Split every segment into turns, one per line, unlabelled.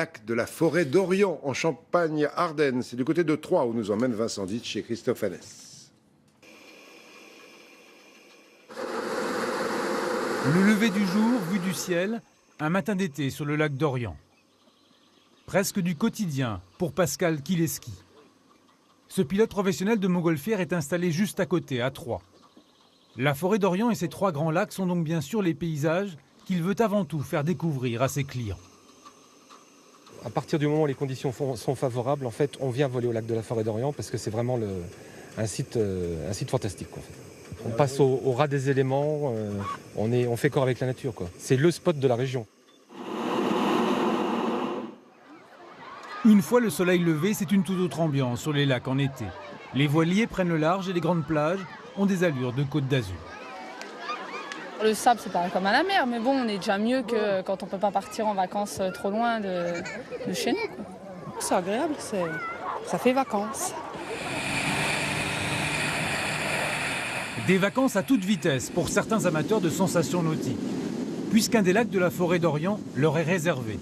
Lac de la forêt d'Orient en Champagne-Ardenne. C'est du côté de Troyes où nous emmène Vincent Ditch chez Christophe Annès.
Le lever du jour, vu du ciel, un matin d'été sur le lac d'Orient. Presque du quotidien pour Pascal Kileski. Ce pilote professionnel de montgolfière est installé juste à côté, à Troyes. La forêt d'Orient et ses 3 grands lacs sont donc bien sûr les paysages qu'il veut avant tout faire découvrir à ses clients.
À partir du moment où les conditions sont favorables, en fait, on vient voler au lac de la forêt d'Orient parce que c'est vraiment un site fantastique, quoi, en fait. On passe au ras des éléments, on fait corps avec la nature, quoi. C'est le spot de la région.
Une fois le soleil levé, c'est une toute autre ambiance sur les lacs en été. Les voiliers prennent le large et les grandes plages ont des allures de Côte d'Azur.
Le sable, c'est pas comme à la mer, mais bon, on est déjà mieux que quand on peut pas partir en vacances trop loin de chez nous, quoi.
C'est agréable, ça fait vacances.
Des vacances à toute vitesse pour certains amateurs de sensations nautiques, puisqu'un des lacs de la forêt d'Orient leur est réservé.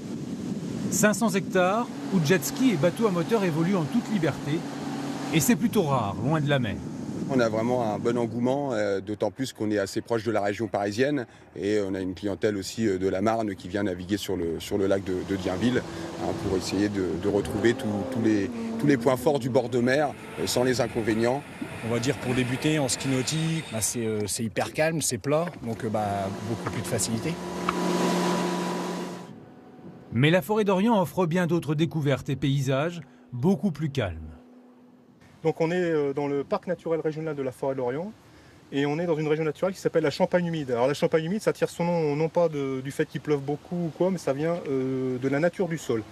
500 hectares où jet ski et bateaux à moteur évoluent en toute liberté, et c'est plutôt rare, loin de la mer.
On a vraiment un bon engouement, d'autant plus qu'on est assez proche de la région parisienne et on a une clientèle aussi de la Marne qui vient naviguer sur le lac de Dienville, pour essayer de retrouver tous les points forts du bord de mer sans les inconvénients.
On va dire pour débuter en ski nautique, c'est hyper calme, c'est plat, donc beaucoup plus de facilité.
Mais la forêt d'Orient offre bien d'autres découvertes et paysages beaucoup plus calmes.
Donc on est dans le parc naturel régional de la forêt d'Orient et on est dans une région naturelle qui s'appelle la Champagne humide. Alors la Champagne humide, ça tire son nom non pas du fait qu'il pleuve beaucoup ou quoi, mais ça vient de la nature du sol.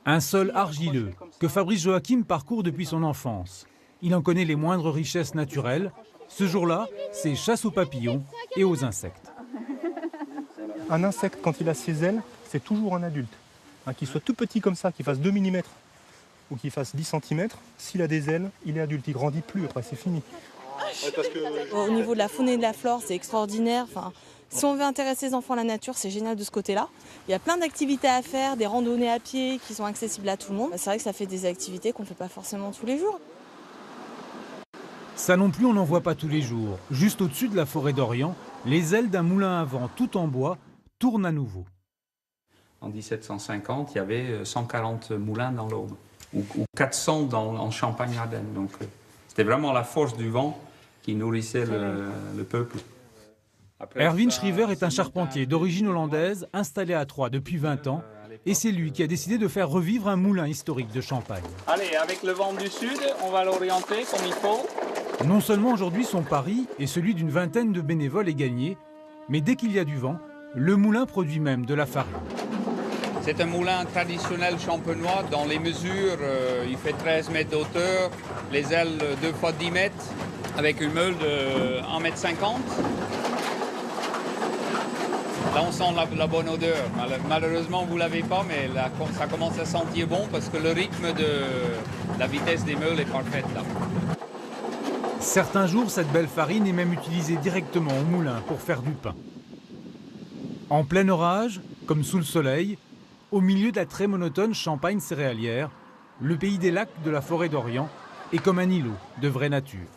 Un sol argileux que Fabrice Joachim parcourt depuis son enfance. Il en connaît les moindres richesses naturelles. Ce jour-là, c'est chasse aux papillons et aux insectes.
Un insecte, quand il a ses ailes, c'est toujours un adulte. Qu'il soit tout petit comme ça, qu'il fasse 2 mm ou qu'il fasse 10 cm, s'il a des ailes, il est adulte, il grandit plus, après c'est fini.
Au niveau de la faune et de la flore, c'est extraordinaire. Si on veut intéresser les enfants à la nature, c'est génial de ce côté-là. Il y a plein d'activités à faire, des randonnées à pied qui sont accessibles à tout le monde. C'est vrai que ça fait des activités qu'on ne fait pas forcément tous les jours.
Ça non plus, on n'en voit pas tous les jours. Juste au-dessus de la forêt d'Orient, les ailes d'un moulin à vent tout en bois tournent à nouveau.
En 1750, il y avait 140 moulins dans l'Aube, ou 400 en Champagne-Ardenne. Donc c'était vraiment la force du vent qui nourrissait le peuple.
Erwin Schrijver est un charpentier d'origine hollandaise installé à Troyes depuis 20 ans. Et c'est lui qui a décidé de faire revivre un moulin historique de Champagne.
Allez, avec le vent du sud, on va l'orienter comme il faut.
Non seulement aujourd'hui son pari et celui d'une vingtaine de bénévoles est gagné, mais dès qu'il y a du vent, le moulin produit même de la farine.
C'est un moulin traditionnel champenois. Dans les mesures, il fait 13 mètres d'auteur, les ailes 2 fois 10 mètres, avec une meule de 1,50 m. Là, on sent la bonne odeur. Malheureusement, vous ne l'avez pas, mais là, ça commence à sentir bon parce que le rythme de la vitesse des meules est parfaite là.
Certains jours, cette belle farine est même utilisée directement au moulin pour faire du pain. En plein orage, comme sous le soleil, au milieu de la très monotone Champagne céréalière, le pays des lacs de la forêt d'Orient est comme un îlot de vraie nature.